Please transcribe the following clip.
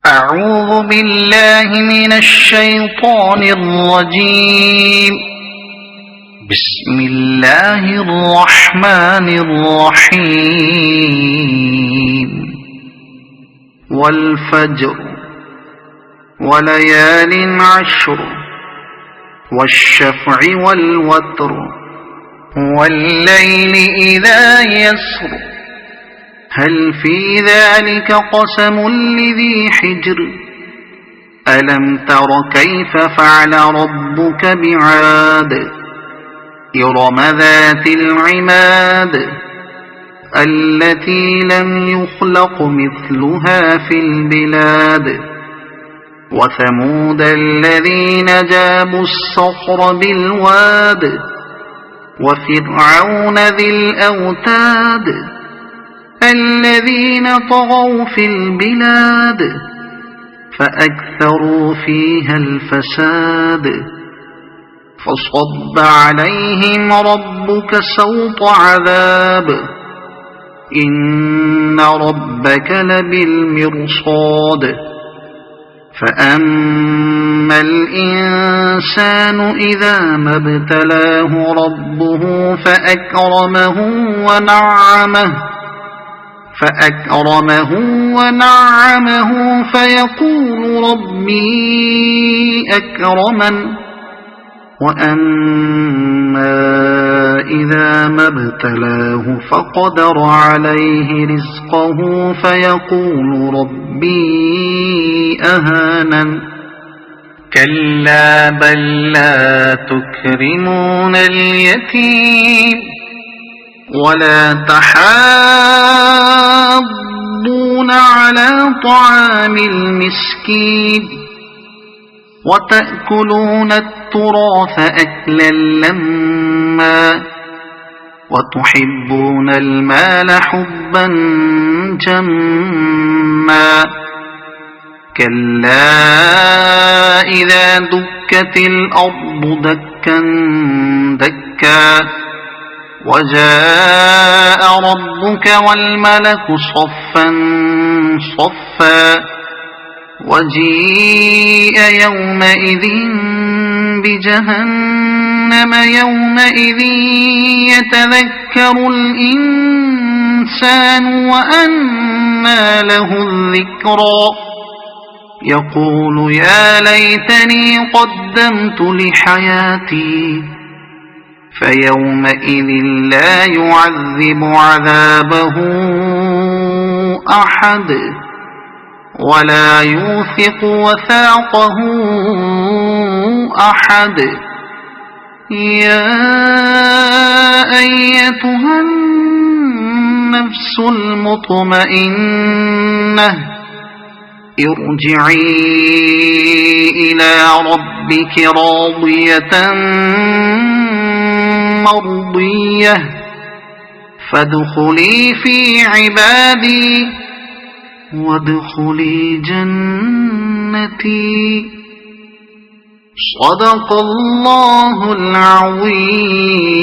أعوذ بالله من الشيطان الرجيم. بسم الله الرحمن الرحيم. والفجر وليال عشر والشفع والوتر والليل إذا يسر هل في ذلك قسم لذي حجر ألم تر كيف فعل ربك بعاد إرم ذات العماد التي لم يخلق مثلها في البلاد وثمود الذين جابوا الصخر بالواد وفرعون ذي الأوتاد الذين طغوا في البلاد فأكثروا فيها الفساد فصب عليهم ربك سوط عذاب إن ربك لبالمرصاد فأما الإنسان إذا ما ابتلاه ربه فأكرمه ونعمه فيقول ربي أكرمن وأما إذا ما ابتلاه فقدر عليه رزقه فيقول ربي أهانن كلا بل لا تكرمون اليتيم ولا تحاضون على طعام المسكين وتأكلون التراث أكلا لما وتحبون المال حبا جما كلا إذا دكت الأرض دكا دكا وجاء ربك والملك صفا صفا وجيء يومئذ بجهنم يومئذ يتذكر الإنسان وأنى له الذكرى يقول يا ليتني قدمت لحياتي فيومئذ لا يعذب عذابه أحد ولا يوثق وثاقه أحد يا أيتها النفس المطمئنة ارجعي إلى ربك راضية مرضية فادخلي في عبادي وادخلي جنتي صدق الله العظيم.